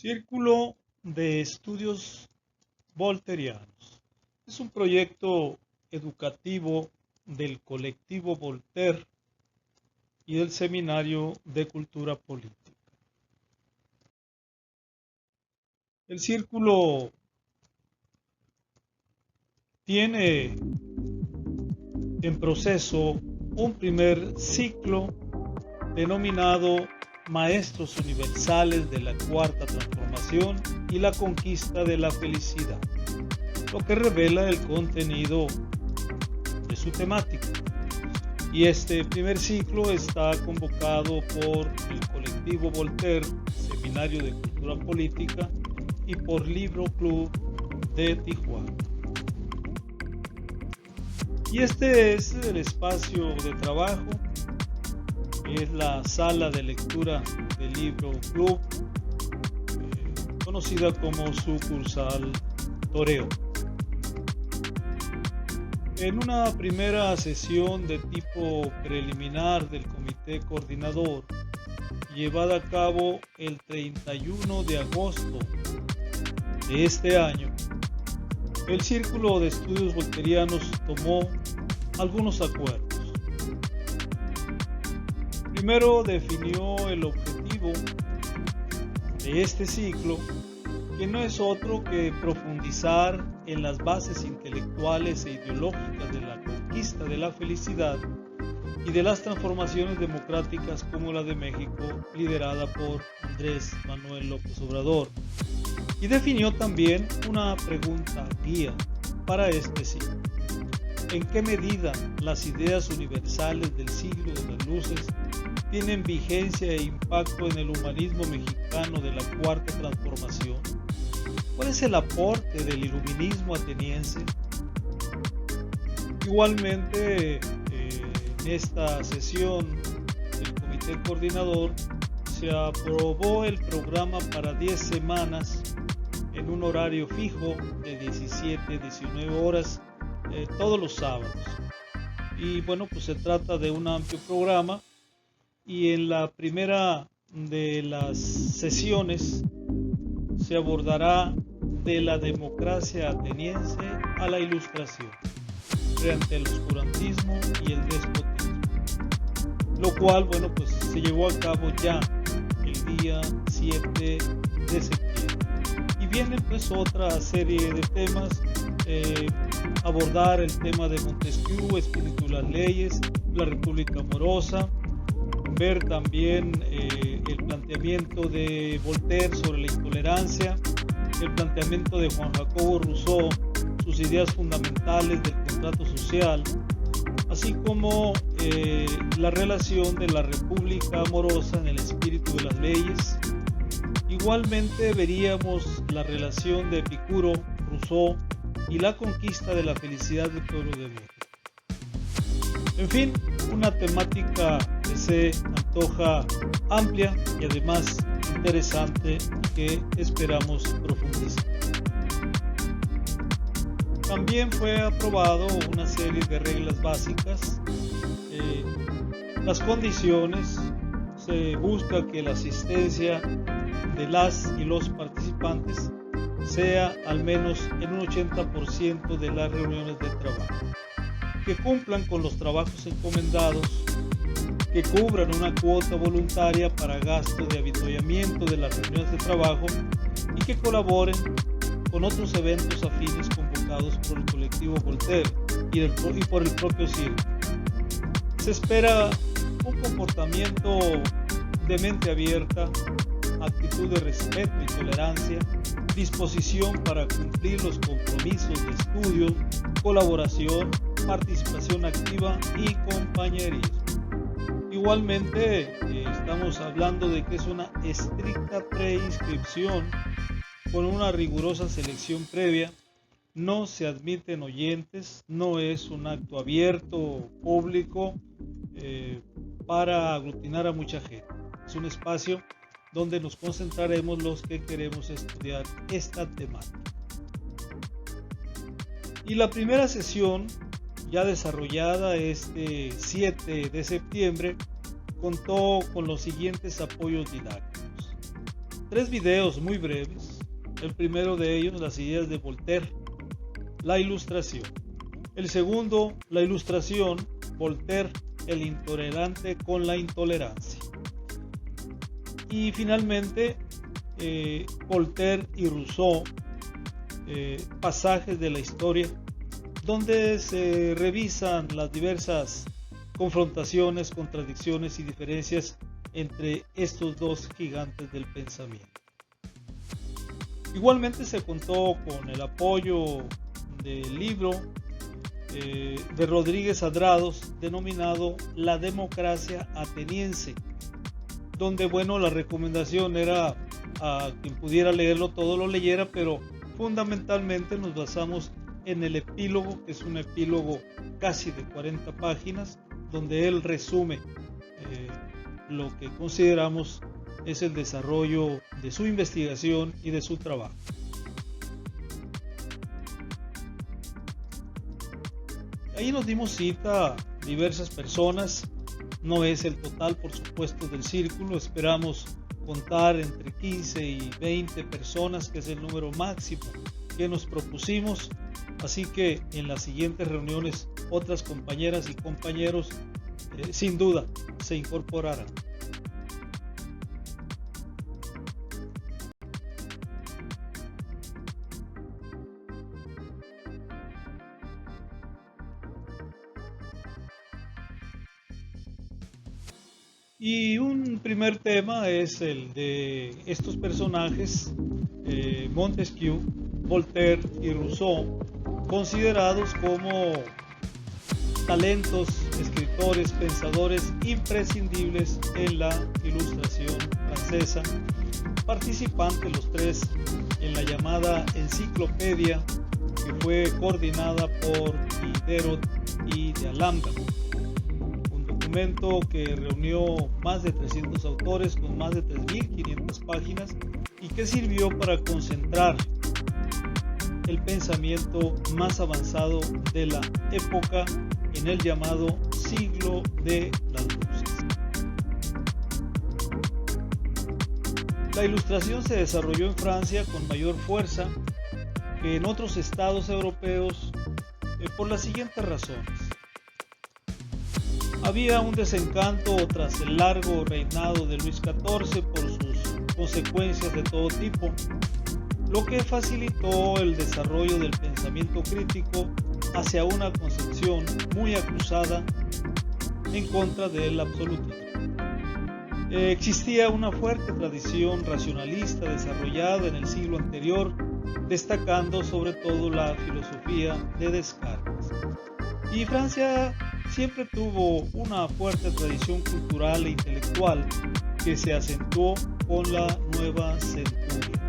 Círculo de Estudios Volterianos. Es un proyecto educativo del colectivo Voltaire y del Seminario de Cultura Política. El círculo tiene en proceso un primer ciclo denominado Maestros Universales de la Cuarta Transformación y la Conquista de la Felicidad, lo que revela el contenido de su temática. Y este primer ciclo está convocado por el colectivo Voltaire, Seminario de Cultura Política, y por Libro Club de Tijuana. Y este es el espacio de trabajo, es la sala de lectura del Libro Club, conocida como sucursal Toreo. En una primera sesión de tipo preliminar del comité coordinador, llevada a cabo el 31 de agosto de este año, el Círculo de Estudios Volterianos tomó algunos acuerdos. Primero definió el objetivo de este ciclo, que no es otro que profundizar en las bases intelectuales e ideológicas de la conquista de la felicidad y de las transformaciones democráticas como la de México, liderada por Andrés Manuel López Obrador. Y definió también una pregunta guía para este ciclo: ¿en qué medida las ideas universales del siglo de las luces tienen vigencia e impacto en el humanismo mexicano de la Cuarta Transformación? ¿Cuál es el aporte del iluminismo ateniense? Igualmente, en esta sesión del comité coordinador se aprobó el programa para 10 semanas en un horario fijo de 17 a 19 horas todos los sábados. Y bueno, pues se trata de un amplio programa, y en la primera de las sesiones se abordará de la democracia ateniense a la ilustración frente al oscurantismo y el despotismo, lo cual, bueno, pues se llevó a cabo ya el día 7 de septiembre. Y viene pues otra serie de temas, abordar el tema de Montesquieu, Espíritu de las Leyes, la República Amorosa, ver también el planteamiento de Voltaire sobre la intolerancia, el planteamiento de Juan Jacobo Rousseau, sus ideas fundamentales del contrato social, así como la relación de la República Amorosa en el espíritu de las leyes. Igualmente veríamos la relación de Epicuro, Rousseau y la conquista de la felicidad del pueblo de México. En fin, una temática que se antoja amplia y además interesante, que esperamos profundizar. También fue aprobado una serie de reglas básicas. Las condiciones: se busca que la asistencia de las y los participantes sea al menos en un 80% de las reuniones de trabajo, que cumplan con los trabajos encomendados, que cubran una cuota voluntaria para gasto de avituallamiento de las reuniones de trabajo y que colaboren con otros eventos afines convocados por el colectivo Voltaire y por el propio círculo. Se espera un comportamiento de mente abierta, actitud de respeto y tolerancia, disposición para cumplir los compromisos de estudio, colaboración, participación activa y compañerismo. Igualmente, estamos hablando de que es una estricta preinscripción con una rigurosa selección previa. No se admiten oyentes, no es un acto abierto, público, para aglutinar a mucha gente. Es un espacio donde nos concentraremos los que queremos estudiar esta temática. Y la primera sesión, ya desarrollada este 7 de septiembre, contó con los siguientes apoyos didácticos: 3 videos muy breves. El primero de ellos, las ideas de Voltaire, la ilustración. El segundo, la ilustración, Voltaire, el intolerante con la intolerancia. Y finalmente, Voltaire y Rousseau, pasajes de la historia donde se revisan las diversas confrontaciones, contradicciones y diferencias entre estos dos gigantes del pensamiento. Igualmente se contó con el apoyo del libro de Rodríguez Adrados denominado La democracia ateniense, donde la recomendación era a quien pudiera leerlo todo lo leyera, pero fundamentalmente nos basamos en el epílogo, que es un epílogo casi de 40 páginas, donde él resume lo que consideramos es el desarrollo de su investigación y de su trabajo. Ahí nos dimos cita a diversas personas, no es el total por supuesto del círculo, esperamos contar entre 15 y 20 personas, que es el número máximo que nos propusimos, así que en las siguientes reuniones otras compañeras y compañeros sin duda se incorporarán. Y un primer tema es el de estos personajes, Montesquieu, Voltaire y Rousseau, considerados como talentos, escritores, pensadores imprescindibles en la Ilustración francesa, participantes los tres en la llamada enciclopedia que fue coordinada por Diderot y de Alhambra. Documento que reunió más de 300 autores con más de 3.500 páginas y que sirvió para concentrar el pensamiento más avanzado de la época en el llamado siglo de las luces. La Ilustración se desarrolló en Francia con mayor fuerza que en otros estados europeos por las siguientes razones. Había un desencanto tras el largo reinado de Luis XIV por sus consecuencias de todo tipo, lo que facilitó el desarrollo del pensamiento crítico hacia una concepción muy acusada en contra del absolutismo. Existía una fuerte tradición racionalista desarrollada en el siglo anterior, destacando sobre todo la filosofía de Descartes. Y Francia siempre tuvo una fuerte tradición cultural e intelectual que se acentuó con la nueva centuria.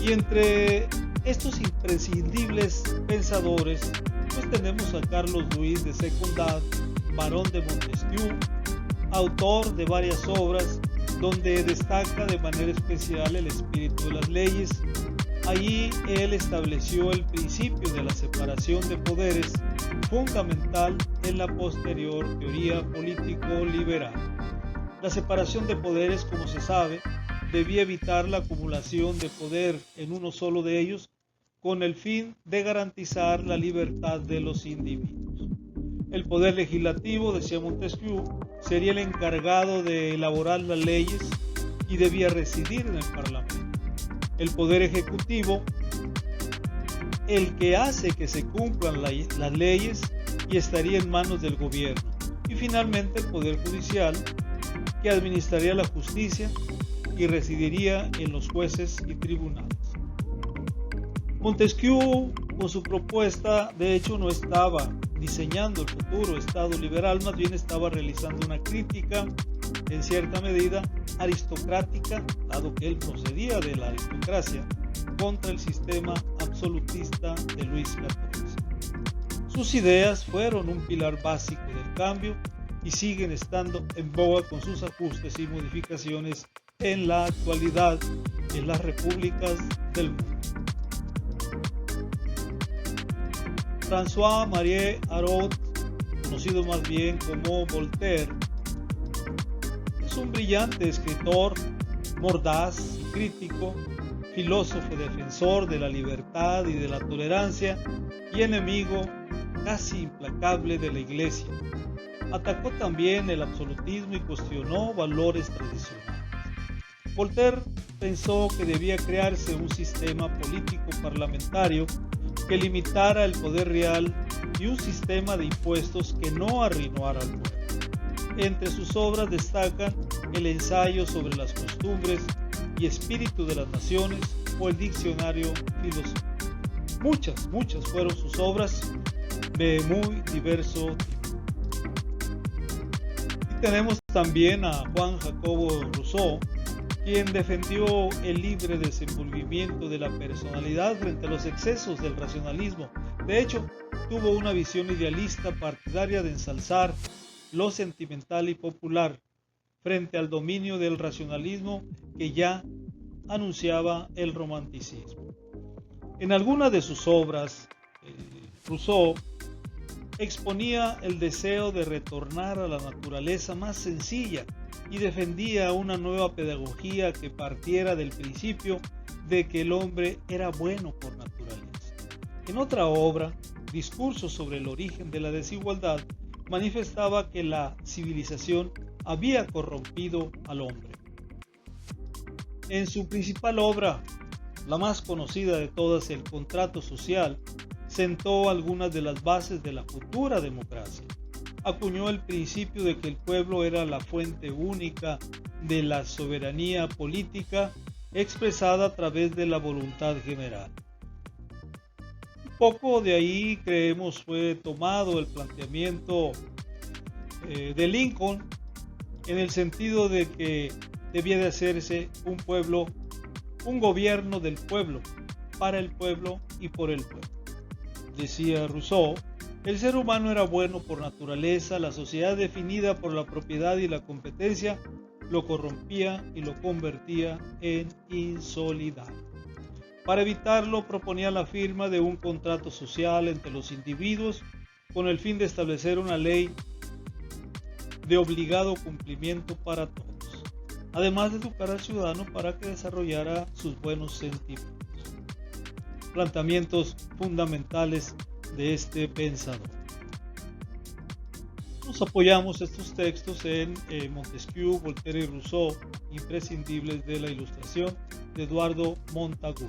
Y entre estos imprescindibles pensadores, pues tenemos a Carlos Luis de Secondat, barón de Montesquieu, autor de varias obras donde destaca de manera especial el espíritu de las leyes. Allí él estableció el principio de la separación de poderes, fundamental en la posterior teoría político-liberal. La separación de poderes, como se sabe, debía evitar la acumulación de poder en uno solo de ellos, con el fin de garantizar la libertad de los individuos. El poder legislativo, decía Montesquieu, sería el encargado de elaborar las leyes y debía residir en el Parlamento. El poder ejecutivo, el que hace que se cumplan las leyes, y estaría en manos del gobierno. Y finalmente el poder judicial, que administraría la justicia y residiría en los jueces y tribunales. Montesquieu, con su propuesta, de hecho no estaba diseñando el futuro Estado liberal, más bien estaba realizando una crítica, en cierta medida, aristocrática, dado que él procedía de la aristocracia, contra el sistema absolutista de Luis XIV. Sus ideas fueron un pilar básico del cambio y siguen estando en boga con sus ajustes y modificaciones en la actualidad en las repúblicas del mundo. François-Marie Araud, conocido más bien como Voltaire, Es un brillante escritor, mordaz y crítico, filósofo defensor de la libertad y de la tolerancia y enemigo casi implacable de la Iglesia. Atacó también el absolutismo y cuestionó valores tradicionales. Voltaire pensó que debía crearse un sistema político parlamentario que limitara el poder real y un sistema de impuestos que no arruinara al pueblo. Entre sus obras destacan el ensayo sobre las costumbres y espíritu de las naciones o el diccionario filosófico. Muchas fueron sus obras de muy diverso tipo. Y tenemos también a Juan Jacobo Rousseau, quien defendió el libre desenvolvimiento de la personalidad frente a los excesos del racionalismo. De hecho, tuvo una visión idealista partidaria de ensalzar lo sentimental y popular frente al dominio del racionalismo que ya anunciaba el romanticismo. En algunas de sus obras, Rousseau exponía el deseo de retornar a la naturaleza más sencilla y defendía una nueva pedagogía que partiera del principio de que el hombre era bueno por naturaleza. En otra obra, Discurso sobre el origen de la desigualdad, manifestaba que la civilización había corrompido al hombre. En su principal obra, la más conocida de todas, El contrato social, sentó algunas de las bases de la futura democracia. Acuñó el principio de que el pueblo era la fuente única de la soberanía política expresada a través de la voluntad general. Un poco de ahí, creemos, fue tomado el planteamiento de Lincoln en el sentido de que debía de hacerse un gobierno del pueblo, para el pueblo y por el pueblo. Decía Rousseau, el ser humano era bueno por naturaleza, la sociedad definida por la propiedad y la competencia lo corrompía y lo convertía en insolidario. Para evitarlo, proponía la firma de un contrato social entre los individuos con el fin de establecer una ley de obligado cumplimiento para todos, además de educar al ciudadano para que desarrollara sus buenos sentimientos. Planteamientos fundamentales de este pensador. Nos apoyamos estos textos en Montesquieu, Voltaire y Rousseau, imprescindibles de la Ilustración, de Eduardo Montagu.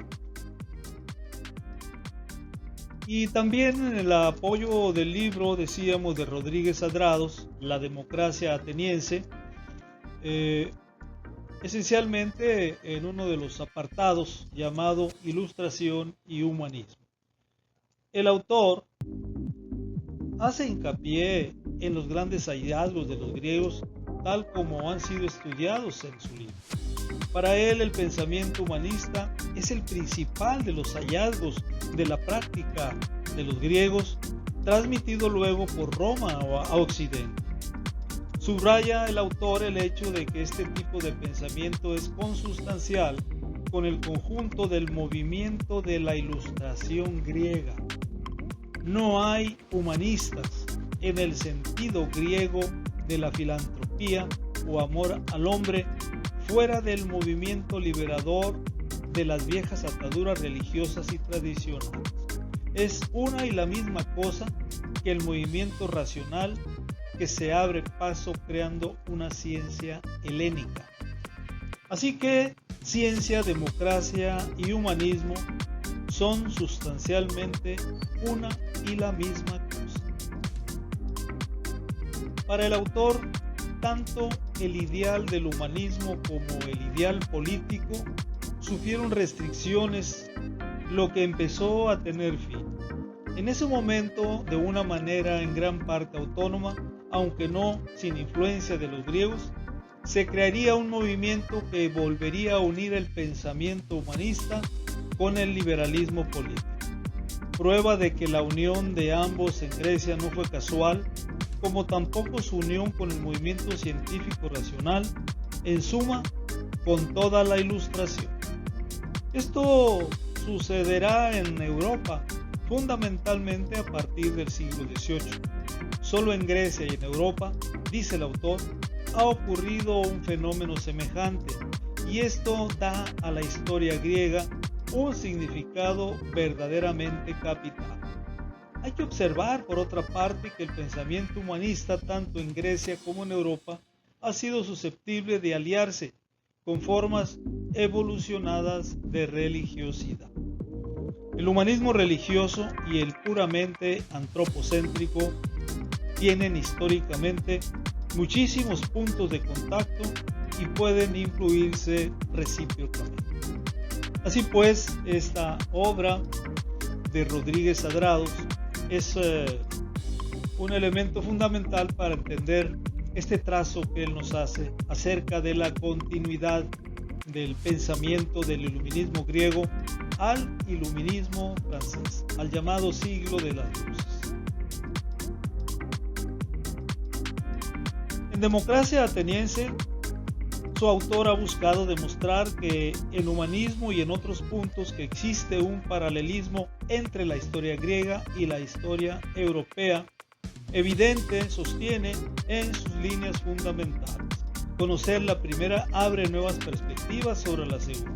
Y también en el apoyo del libro, decíamos, de Rodríguez Adrados, La democracia ateniense, esencialmente en uno de los apartados llamado Ilustración y Humanismo. El autor hace hincapié en los grandes hallazgos de los griegos tal como han sido estudiados en su libro. Para él, el pensamiento humanista es el principal de los hallazgos de la práctica de los griegos, transmitido luego por Roma a Occidente. Subraya el autor el hecho de que este tipo de pensamiento es consustancial con el conjunto del movimiento de la Ilustración griega. No hay humanistas en el sentido griego de la filantropía o amor al hombre fuera del movimiento liberador de las viejas ataduras religiosas y tradicionales. Es una y la misma cosa que el movimiento racional que se abre paso creando una ciencia helénica. Así que ciencia, democracia y humanismo son sustancialmente una y la misma cosa. Para el autor, tanto el ideal del humanismo como el ideal político sufrieron restricciones, lo que empezó a tener fin. En ese momento, de una manera en gran parte autónoma, aunque no sin influencia de los griegos, se crearía un movimiento que volvería a unir el pensamiento humanista con el liberalismo político. Prueba de que la unión de ambos en Grecia no fue casual, como tampoco su unión con el movimiento científico racional, en suma, con toda la Ilustración. Esto sucederá en Europa, fundamentalmente a partir del siglo XVIII. Solo en Grecia y en Europa, dice el autor, ha ocurrido un fenómeno semejante, y esto da a la historia griega un significado verdaderamente capital. Hay que observar, por otra parte, que el pensamiento humanista, tanto en Grecia como en Europa, ha sido susceptible de aliarse con formas evolucionadas de religiosidad. El humanismo religioso y el puramente antropocéntrico tienen históricamente muchísimos puntos de contacto y pueden influirse recíprocamente. Así pues, esta obra de Rodríguez Adrados es un elemento fundamental para entender este trazo que él nos hace acerca de la continuidad del pensamiento del iluminismo griego al iluminismo francés, al llamado siglo de las luces. En Democracia Ateniense, su autor ha buscado demostrar que en humanismo y en otros puntos que existe un paralelismo entre la historia griega y la historia europea, evidente, sostiene en sus líneas fundamentales. Conocer la primera abre nuevas perspectivas sobre la segunda.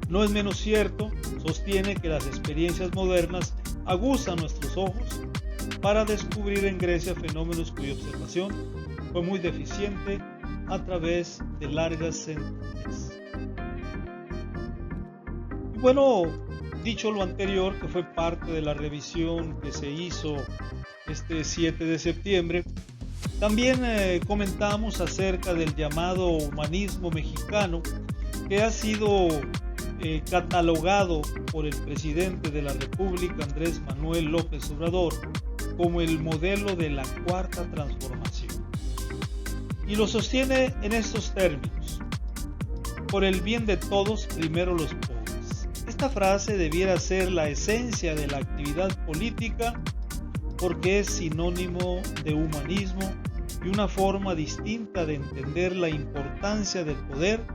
No es menos cierto, sostiene, que las experiencias modernas aguzan nuestros ojos para descubrir en Grecia fenómenos cuya observación fue muy deficiente a través de largas centurias. Y bueno, dicho lo anterior, que fue parte de la revisión que se hizo este 7 de septiembre, también comentamos acerca del llamado humanismo mexicano, que ha sido catalogado por el presidente de la República, Andrés Manuel López Obrador, como el modelo de la cuarta transformación. Y lo sostiene en estos términos: por el bien de todos, primero los pobres. Esta frase debiera ser la esencia de la actividad política, porque es sinónimo de humanismo y una forma distinta de entender la importancia del poder,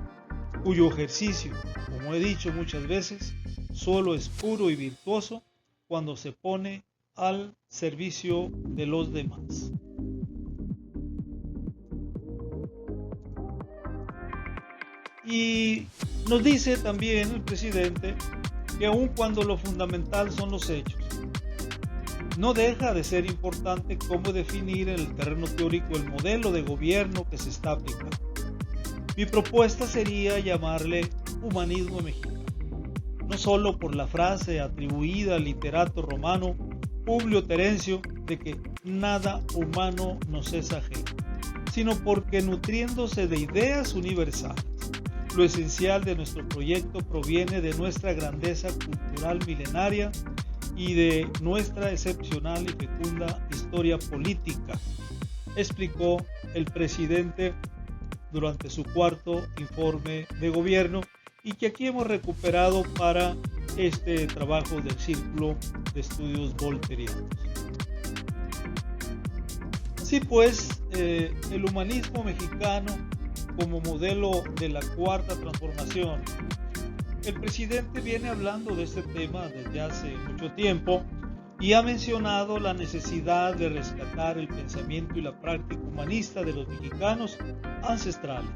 cuyo ejercicio, como he dicho muchas veces, solo es puro y virtuoso cuando se pone al servicio de los demás. Y nos dice también el presidente que aun cuando lo fundamental son los hechos, no deja de ser importante cómo definir en el terreno teórico el modelo de gobierno que se está aplicando. Mi propuesta sería llamarle humanismo mexicano, no solo por la frase atribuida al literato romano Publio Terencio de que nada humano nos es ajeno, sino porque, nutriéndose de ideas universales, lo esencial de nuestro proyecto proviene de nuestra grandeza cultural milenaria y de nuestra excepcional y fecunda historia política, explicó el presidente durante su cuarto informe de gobierno, y que aquí hemos recuperado para este trabajo del Círculo de Estudios Voltairianos. Así pues, el humanismo mexicano como modelo de la cuarta transformación. El presidente viene hablando de este tema desde hace mucho tiempo y ha mencionado la necesidad de rescatar el pensamiento y la práctica humanista de los mexicanos ancestrales.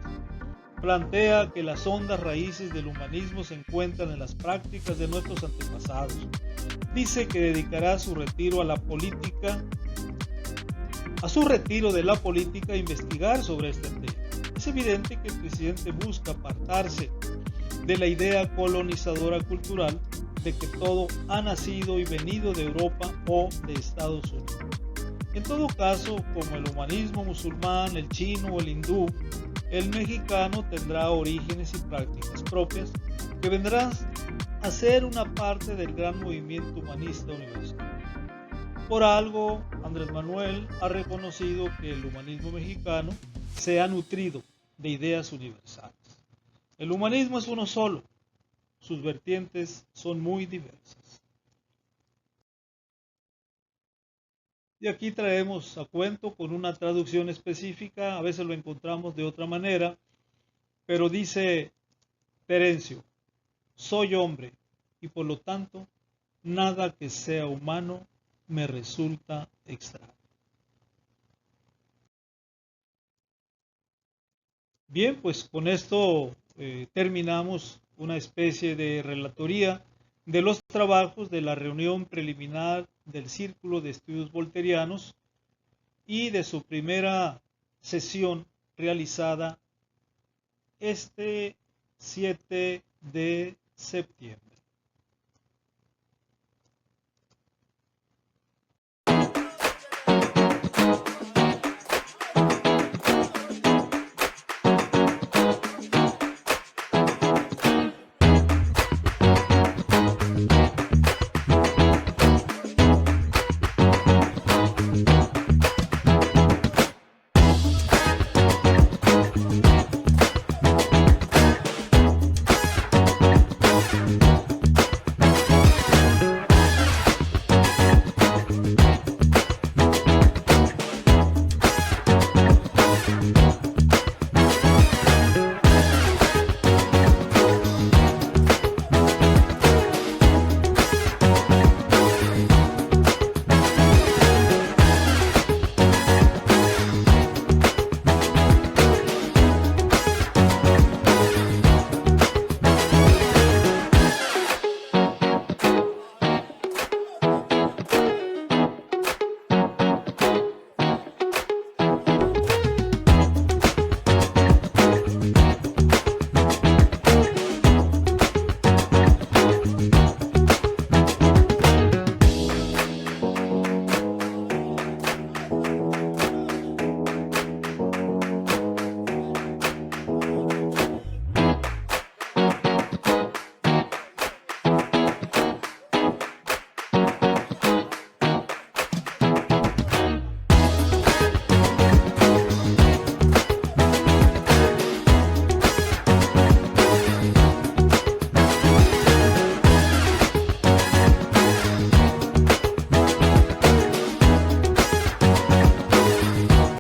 Plantea que las hondas raíces del humanismo se encuentran en las prácticas de nuestros antepasados. Dice que dedicará su retiro a la política, a su retiro de la política, a investigar sobre este tema. Es evidente que el presidente busca apartarse de la idea colonizadora cultural de que todo ha nacido y venido de Europa o de Estados Unidos. En todo caso, como el humanismo musulmán, el chino o el hindú, el mexicano tendrá orígenes y prácticas propias que vendrán a ser una parte del gran movimiento humanista universal. Por algo, Andrés Manuel ha reconocido que el humanismo mexicano se ha nutrido de ideas universales. El humanismo es uno solo, sus vertientes son muy diversas. Y aquí traemos a cuento con una traducción específica, a veces lo encontramos de otra manera, pero dice Terencio: soy hombre y por lo tanto nada que sea humano me resulta extraño. Bien, pues con esto terminamos una especie de relatoría de los trabajos de la reunión preliminar del Círculo de Estudios Volterianos y de su primera sesión realizada este 7 de septiembre.